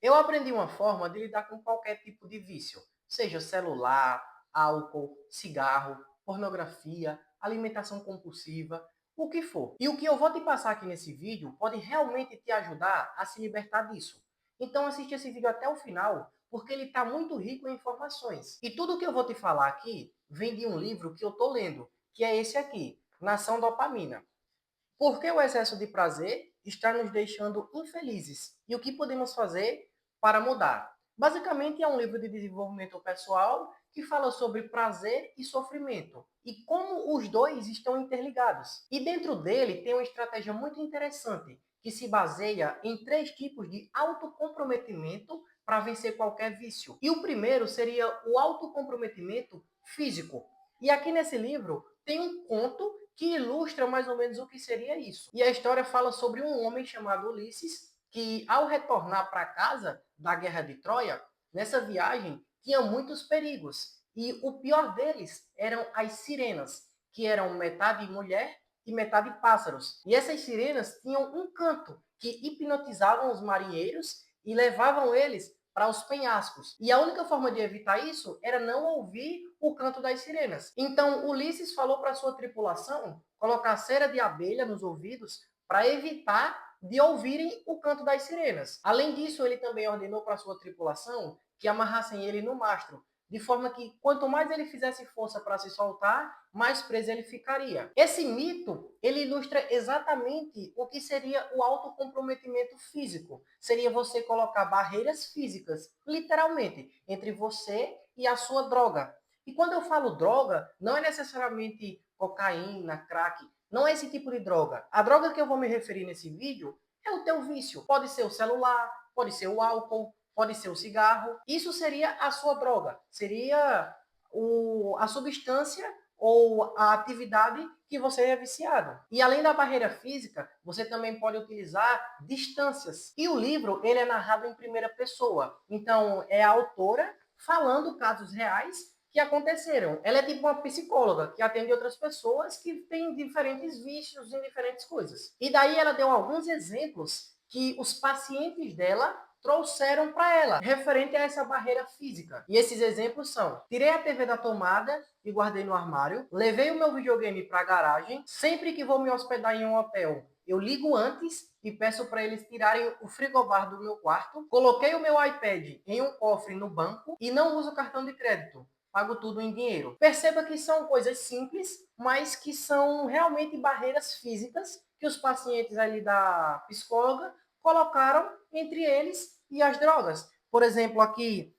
Eu aprendi uma forma de lidar com qualquer tipo de vício, seja celular, álcool, cigarro, pornografia, alimentação compulsiva, o que for. E o que eu vou te passar aqui nesse vídeo pode realmente te ajudar a se libertar disso. Então assiste esse vídeo até o final, porque ele está muito rico em informações. E tudo que eu vou te falar aqui vem de um livro que eu estou lendo, que é esse aqui, Nação Dopamina. Por que o excesso de prazer está nos deixando infelizes? E o que podemos fazer para mudar? Basicamente, é um livro de desenvolvimento pessoal que fala sobre prazer e sofrimento e como os dois estão interligados. E dentro dele tem uma estratégia muito interessante que se baseia em três tipos de autocomprometimento para vencer qualquer vício. E o primeiro seria o autocomprometimento físico. E aqui nesse livro tem um conto que ilustra mais ou menos o que seria isso. E a história fala sobre um homem chamado Ulisses, que ao retornar para casa da Guerra de Troia, nessa viagem tinha muitos perigos. E o pior deles eram as sirenas, que eram metade mulher e metade pássaros. E essas sirenas tinham um canto que hipnotizavam os marinheiros e levavam eles para os penhascos. E a única forma de evitar isso era não ouvir o canto das sirenas. Então Ulisses falou para sua tripulação colocar cera de abelha nos ouvidos para evitar de ouvirem o canto das sirenas. Além disso, ele também ordenou para sua tripulação que amarrassem ele no mastro, de forma que quanto mais ele fizesse força para se soltar, mais preso ele ficaria. Esse mito, ele ilustra exatamente o que seria o autocomprometimento físico. Seria você colocar barreiras físicas, literalmente, entre você e a sua droga. E quando eu falo droga, não é necessariamente cocaína, crack, não é esse tipo de droga. A droga que eu vou me referir nesse vídeo é o teu vício. Pode ser o celular, pode ser o álcool, pode ser o cigarro. Isso seria a sua droga. Seria a substância ou a atividade que você é viciado. E além da barreira física, você também pode utilizar distâncias. E o livro, ele é narrado em primeira pessoa. Então, é a autora falando casos reais que aconteceram. Ela é tipo uma psicóloga que atende outras pessoas que têm diferentes vícios em diferentes coisas. E daí ela deu alguns exemplos que os pacientes dela trouxeram para ela, referente a essa barreira física. E esses exemplos são: tirei a TV da tomada e guardei no armário, levei o meu videogame para a garagem, sempre que vou me hospedar em um hotel, eu ligo antes e peço para eles tirarem o frigobar do meu quarto, coloquei o meu iPad em um cofre no banco e não uso cartão de crédito. Pago tudo em dinheiro. Perceba que são coisas simples, mas que são realmente barreiras físicas que os pacientes ali da psicóloga colocaram entre eles e as drogas. Por exemplo, aqui,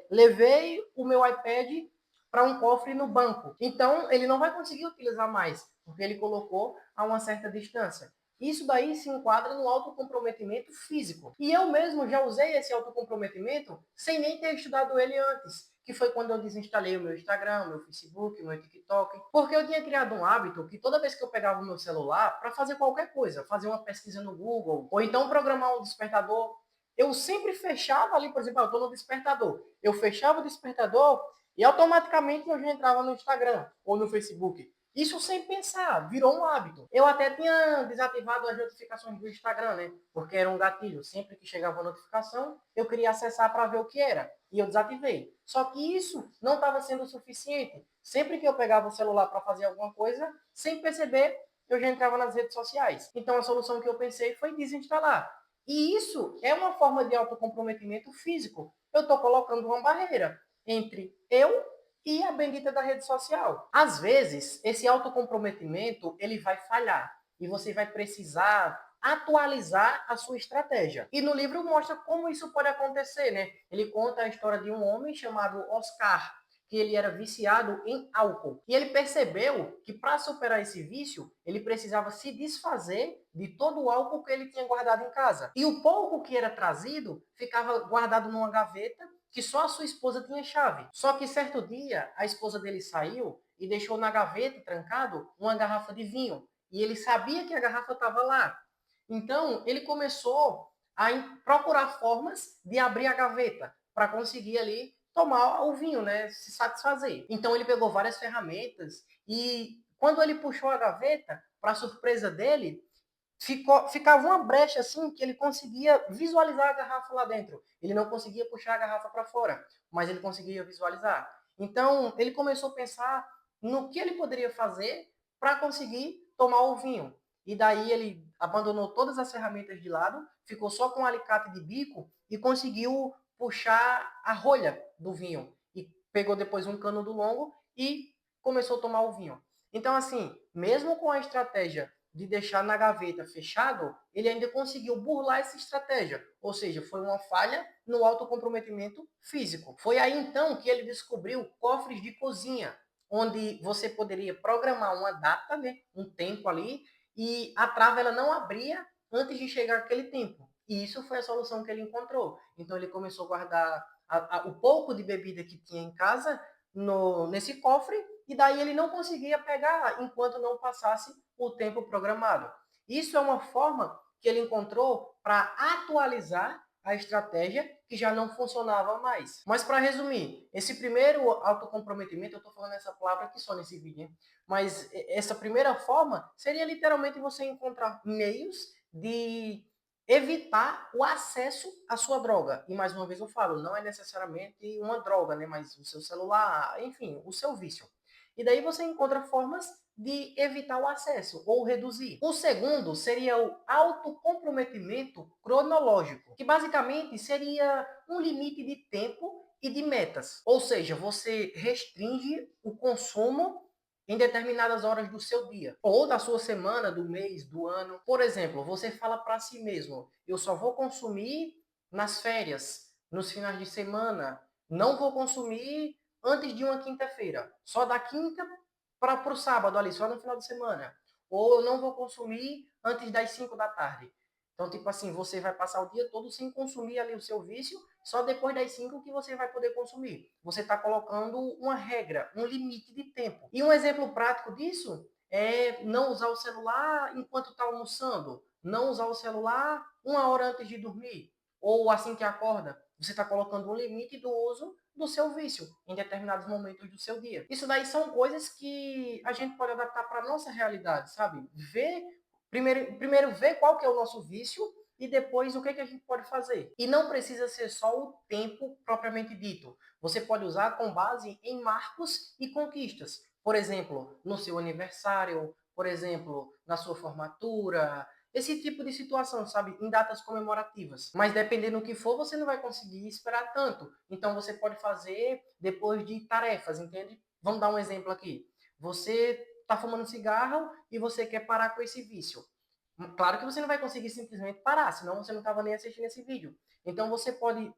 levei o meu iPad para um cofre no banco. Então, ele não vai conseguir utilizar mais, porque ele colocou a uma certa distância. Isso daí se enquadra no autocomprometimento físico. E eu mesmo já usei esse autocomprometimento sem nem ter estudado ele antes, que foi quando eu desinstalei o meu Instagram, o meu Facebook, o meu TikTok, porque eu tinha criado um hábito que toda vez que eu pegava o meu celular para fazer qualquer coisa, fazer uma pesquisa no Google, ou então programar um despertador, eu sempre fechava ali, por exemplo, eu estou no despertador, eu fechava o despertador e automaticamente eu já entrava no Instagram ou no Facebook. Isso sem pensar, virou um hábito. Eu até tinha desativado as notificações do Instagram, né? Porque era um gatilho. Sempre que chegava a notificação, eu queria acessar para ver o que era. E eu desativei. Só que isso não estava sendo suficiente. Sempre que eu pegava o celular para fazer alguma coisa, sem perceber, eu já entrava nas redes sociais. Então a solução que eu pensei foi desinstalar. E isso é uma forma de autocomprometimento físico. Eu estou colocando uma barreira entre eu e a bendita da rede social. Às vezes, esse autocomprometimento, ele vai falhar e você vai precisar atualizar a sua estratégia. E no livro mostra como isso pode acontecer, né? Ele conta a história de um homem chamado Oscar, que ele era viciado em álcool. E ele percebeu que para superar esse vício, ele precisava se desfazer de todo o álcool que ele tinha guardado em casa. E o pouco que era trazido ficava guardado numa gaveta que só a sua esposa tinha chave. Só que certo dia, a esposa dele saiu e deixou na gaveta, trancado, uma garrafa de vinho. E ele sabia que a garrafa estava lá. Então, ele começou a procurar formas de abrir a gaveta para conseguir ali tomar o vinho, né? Se satisfazer. Então, ele pegou várias ferramentas e quando ele puxou a gaveta, para surpresa dele, ficava uma brecha assim que ele conseguia visualizar a garrafa lá dentro. Ele não conseguia puxar a garrafa para fora, mas ele conseguia visualizar. Então, ele começou a pensar no que ele poderia fazer para conseguir tomar o vinho. E daí ele abandonou todas as ferramentas de lado, ficou só com um alicate de bico e conseguiu puxar a rolha do vinho. E pegou depois um cano do longo e começou a tomar o vinho. Então, assim, mesmo com a estratégia de deixar na gaveta fechado, ele ainda conseguiu burlar essa estratégia. Ou seja, foi uma falha no autocomprometimento físico. Foi aí então que ele descobriu cofres de cozinha, onde você poderia programar uma data, né, um tempo ali, e a trava ela não abria antes de chegar aquele tempo. E isso foi a solução que ele encontrou. Então ele começou a guardar o pouco de bebida que tinha em casa nesse cofre, e daí ele não conseguia pegar enquanto não passasse o tempo programado. Isso é uma forma que ele encontrou para atualizar a estratégia que já não funcionava mais. Mas para resumir, esse primeiro autocomprometimento, eu estou falando essa palavra aqui só nesse vídeo, hein? Mas essa primeira forma seria literalmente você encontrar meios de evitar o acesso à sua droga. E mais uma vez eu falo, não é necessariamente uma droga, né? Mas o seu celular, enfim, o seu vício. E daí você encontra formas de evitar o acesso ou reduzir. O segundo seria o autocomprometimento cronológico, que basicamente seria um limite de tempo e de metas. Ou seja, você restringe o consumo em determinadas horas do seu dia, ou da sua semana, do mês, do ano. Por exemplo, você fala para si mesmo: eu só vou consumir nas férias, nos finais de semana, não vou consumir antes de uma quinta-feira, só da quinta para o sábado ali, só no final de semana. Ou eu não vou consumir antes das 5 da tarde. Então, tipo assim, você vai passar o dia todo sem consumir ali o seu vício, só depois das 5 que você vai poder consumir. Você está colocando uma regra, um limite de tempo. E um exemplo prático disso é não usar o celular enquanto está almoçando, não usar o celular uma hora antes de dormir, ou assim que acorda. Você está colocando um limite do uso do seu vício em determinados momentos do seu dia. Isso daí são coisas que a gente pode adaptar para a nossa realidade, sabe? Primeiro ver qual que é o nosso vício e depois o que, que a gente pode fazer. E não precisa ser só o tempo propriamente dito. Você pode usar com base em marcos e conquistas. Por exemplo, no seu aniversário, por exemplo, na sua formatura, esse tipo de situação, sabe? Em datas comemorativas. Mas dependendo do que for, você não vai conseguir esperar tanto. Então você pode fazer depois de tarefas, entende? Vamos dar um exemplo aqui. Você está fumando cigarro e você quer parar com esse vício. Claro que você não vai conseguir simplesmente parar, senão você não estava nem assistindo esse vídeo. Então você pode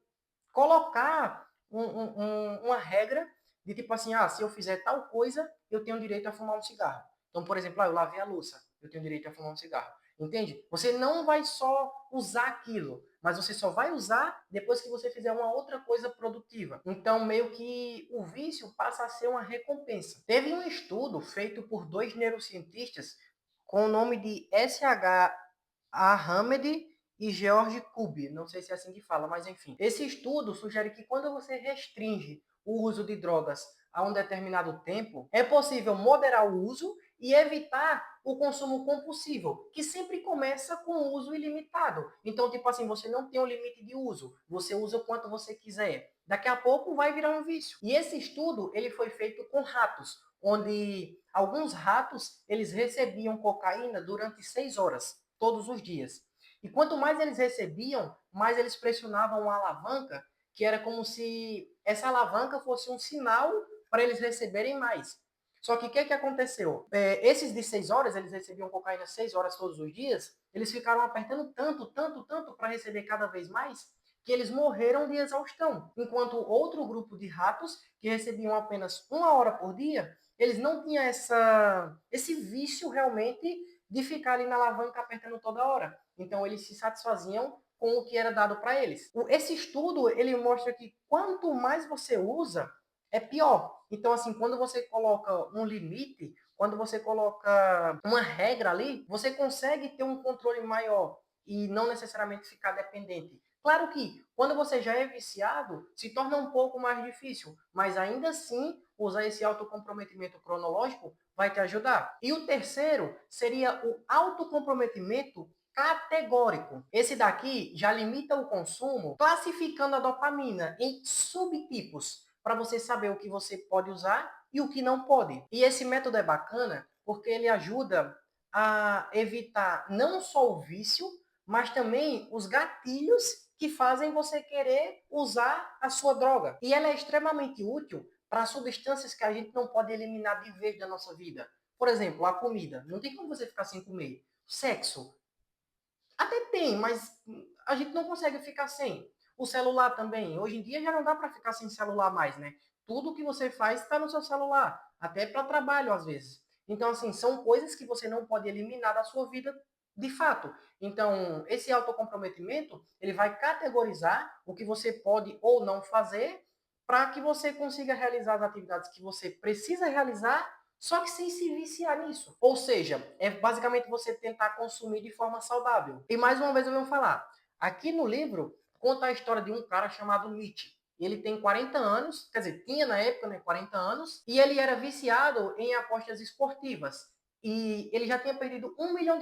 colocar uma regra de tipo assim, se eu fizer tal coisa, eu tenho direito a fumar um cigarro. Então, por exemplo, eu lavei a louça, eu tenho direito a fumar um cigarro. Entende? Você não vai só usar aquilo, mas você só vai usar depois que você fizer uma outra coisa produtiva. Então, meio que o vício passa a ser uma recompensa. Teve um estudo feito por dois neurocientistas com o nome de S.H. Ahmed e George Kubi, não sei se é assim que fala, mas enfim. Esse estudo sugere que quando você restringe o uso de drogas a um determinado tempo, é possível moderar o uso e evitar o consumo compulsivo, que sempre começa com o uso ilimitado. Então, tipo assim, você não tem um limite de uso, você usa o quanto você quiser. Daqui a pouco vai virar um vício. E esse estudo, ele foi feito com ratos, onde alguns ratos, eles recebiam cocaína durante 6 horas, todos os dias. E quanto mais eles recebiam, mais eles pressionavam a alavanca, que era como se essa alavanca fosse um sinal para eles receberem mais. Só que o que aconteceu? Esses de 6 horas, eles recebiam cocaína 6 horas todos os dias, eles ficaram apertando tanto para receber cada vez mais, que eles morreram de exaustão. Enquanto outro grupo de ratos, que recebiam apenas 1 hora por dia, eles não tinham esse vício realmente de ficar ali na alavanca apertando toda hora. Então eles se satisfaziam com o que era dado para eles. Esse estudo, ele mostra que quanto mais você usa, é pior. Então, assim, quando você coloca um limite, quando você coloca uma regra ali, você consegue ter um controle maior e não necessariamente ficar dependente Claro que quando você já é viciado, se torna um pouco mais difícil, mas ainda assim, usar esse autocomprometimento cronológico vai te ajudar. E o terceiro seria o autocomprometimento categórico. Esse daqui já limita o consumo, classificando a dopamina em subtipos, para você saber o que você pode usar e o que não pode. E esse método é bacana porque ele ajuda a evitar não só o vício, mas também os gatilhos que fazem você querer usar a sua droga. E ela é extremamente útil para substâncias que a gente não pode eliminar de vez da nossa vida. Por exemplo, a comida. Não tem como você ficar sem comer. Sexo. Até tem, mas a gente não consegue ficar sem. O celular também. Hoje em dia já não dá para ficar sem celular mais, né? Tudo que você faz está no seu celular. Até para trabalho, às vezes. Então, assim, são coisas que você não pode eliminar da sua vida de fato. Então, esse autocomprometimento, ele vai categorizar o que você pode ou não fazer para que você consiga realizar as atividades que você precisa realizar, só que sem se viciar nisso. Ou seja, é basicamente você tentar consumir de forma saudável. E mais uma vez eu venho falar, aqui no livro conta a história de um cara chamado Nietzsche. Ele tem 40 anos, quer dizer, tinha na época, né, 40 anos, e ele era viciado em apostas esportivas. E ele já tinha perdido US$ 1 milhão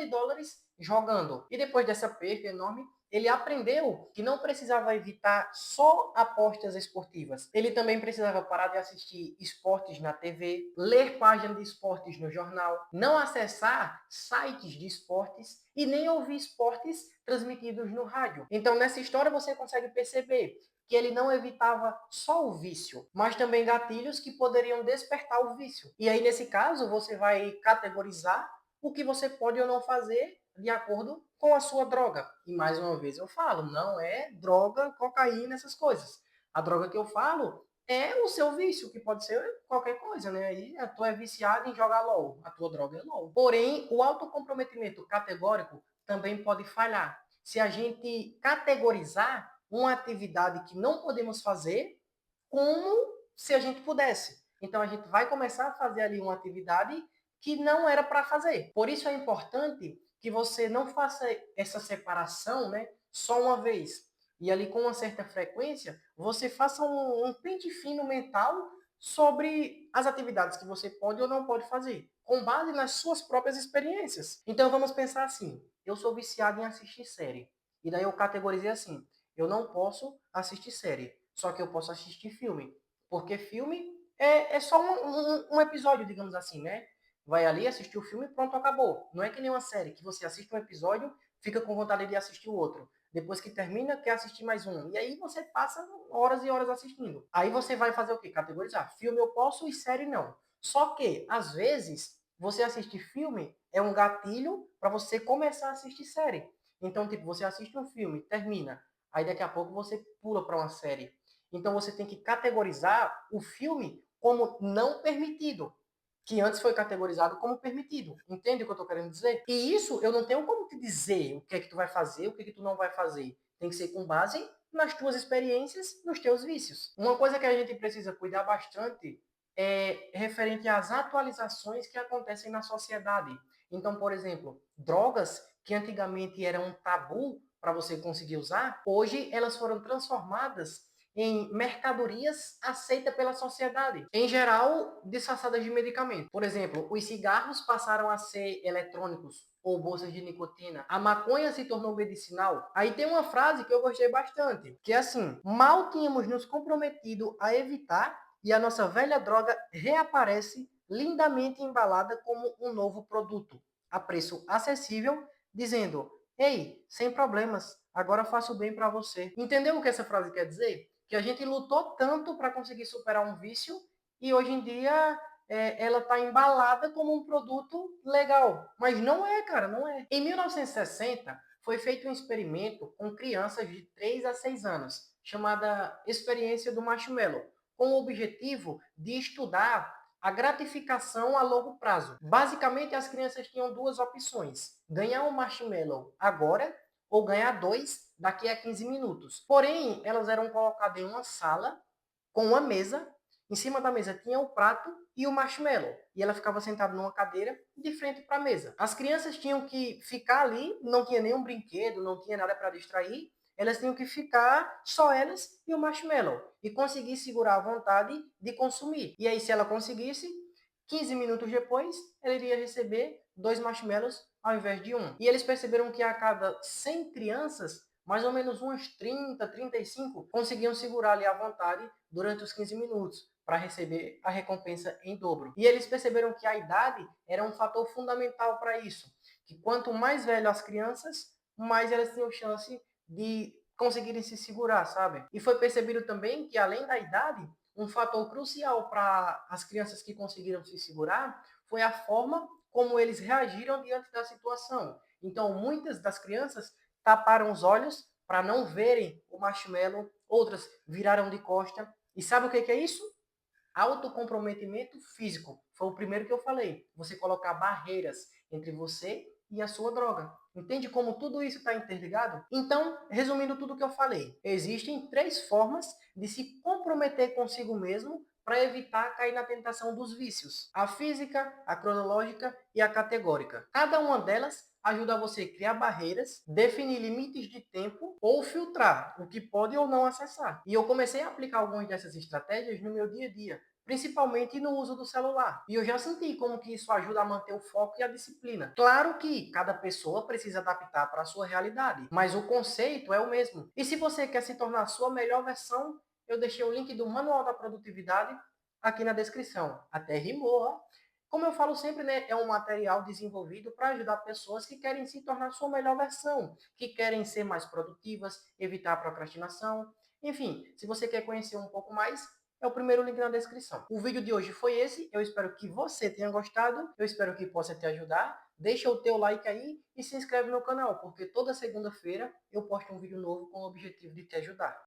jogando. E depois dessa perda enorme, ele aprendeu que não precisava evitar só apostas esportivas. Ele também precisava parar de assistir esportes na TV, ler páginas de esportes no jornal, não acessar sites de esportes e nem ouvir esportes transmitidos no rádio. Então, nessa história, você consegue perceber que ele não evitava só o vício, mas também gatilhos que poderiam despertar o vício. E aí, nesse caso, você vai categorizar o que você pode ou não fazer de acordo com a sua droga. E mais uma vez eu falo, não é droga, cocaína, essas coisas. A droga que eu falo é o seu vício, que pode ser qualquer coisa, né? Aí a tua é viciada em jogar LOL, a tua droga é LOL. Porém, o autocomprometimento categórico também pode falhar. Se a gente categorizar uma atividade que não podemos fazer como se a gente pudesse. Então a gente vai começar a fazer ali uma atividade que não era para fazer. Por isso é importante que você não faça essa separação, né, só uma vez. E ali com uma certa frequência, você faça um pente fino mental sobre as atividades que você pode ou não pode fazer, com base nas suas próprias experiências. Então vamos pensar assim: eu sou viciado em assistir série. E daí eu categorizei assim: eu não posso assistir série, só que eu posso assistir filme. Porque filme é só um episódio, digamos assim, né? Vai ali, assistir o filme e pronto, acabou. Não é que nem uma série, que você assiste um episódio, fica com vontade de assistir o outro. Depois que termina, quer assistir mais um. E aí você passa horas e horas assistindo. Aí você vai fazer o quê? Categorizar. Filme eu posso e série não. Só que, às vezes, você assistir filme é um gatilho para você começar a assistir série. Então, tipo, você assiste um filme, termina. Aí daqui a pouco você pula para uma série. Então você tem que categorizar o filme como não permitido, que antes foi categorizado como permitido. Entende o que eu estou querendo dizer? E isso eu não tenho como te dizer o que é que tu vai fazer, o que é que tu não vai fazer. Tem que ser com base nas tuas experiências, nos teus vícios. Uma coisa que a gente precisa cuidar bastante é referente às atualizações que acontecem na sociedade. Então, por exemplo, drogas que antigamente eram um tabu para você conseguir usar, hoje elas foram transformadas em mercadorias aceitas pela sociedade, em geral disfarçadas de medicamento. Por exemplo, os cigarros passaram a ser eletrônicos ou bolsas de nicotina. A maconha se tornou medicinal. Aí tem uma frase que eu gostei bastante, que é assim: mal tínhamos nos comprometido a evitar e a nossa velha droga reaparece lindamente embalada como um novo produto, a preço acessível, dizendo: ei, sem problemas, agora faço bem para você. Entendeu o que essa frase quer dizer? Que a gente lutou tanto para conseguir superar um vício e hoje em dia ela está embalada como um produto legal. Mas não é, cara, não é. Em 1960, foi feito um experimento com crianças de 3 a 6 anos, chamada Experiência do Marshmallow, com o objetivo de estudar a gratificação a longo prazo. Basicamente, as crianças tinham duas opções: ganhar um marshmallow agora ou ganhar dois daqui a 15 minutos. Porém, elas eram colocadas em uma sala com uma mesa. Em cima da mesa tinha o prato e o marshmallow. E ela ficava sentada numa cadeira de frente para a mesa. As crianças tinham que ficar ali, não tinha nenhum brinquedo, não tinha nada para distrair. elas tinham que ficar só elas e o marshmallow e conseguir segurar a vontade de consumir. E aí, se ela conseguisse, 15 minutos depois, ela iria receber 2 marshmallows ao invés de um. E eles perceberam que a cada 100 crianças, mais ou menos umas 30, 35 conseguiam segurar ali a vontade durante os 15 minutos para receber a recompensa em dobro. E eles perceberam que a idade era um fator fundamental para isso, que quanto mais velho as crianças, mais elas tinham chance de conseguirem se segurar, sabe? E foi percebido também que, além da idade, um fator crucial para as crianças que conseguiram se segurar foi a forma como eles reagiram diante da situação. Então, muitas das crianças taparam os olhos para não verem o marshmallow, outras viraram de costa. E sabe o que é isso? Autocomprometimento físico. Foi o primeiro que eu falei. Você colocar barreiras entre você e a sua droga. Entende como tudo isso está interligado? Então, resumindo tudo o que eu falei, existem 3 formas de se comprometer consigo mesmo para evitar cair na tentação dos vícios: a física, a cronológica e a categórica. Cada uma delas ajuda você a criar barreiras, definir limites de tempo ou filtrar o que pode ou não acessar. E eu comecei a aplicar algumas dessas estratégias no meu dia a dia, principalmente no uso do celular. E eu já senti como que isso ajuda a manter o foco e a disciplina. Claro que cada pessoa precisa adaptar para a sua realidade, mas o conceito é o mesmo. E se você quer se tornar a sua melhor versão, eu deixei o link do Manual da Produtividade aqui na descrição. Até rimou, ó. Como eu falo sempre, né, é um material desenvolvido para ajudar pessoas que querem se tornar sua melhor versão, que querem ser mais produtivas, evitar a procrastinação. Enfim, se você quer conhecer um pouco mais, é o primeiro link na descrição. O vídeo de hoje foi esse, eu espero que você tenha gostado, eu espero que possa te ajudar. Deixa o teu like aí e se inscreve no canal, porque toda segunda-feira eu posto um vídeo novo com o objetivo de te ajudar.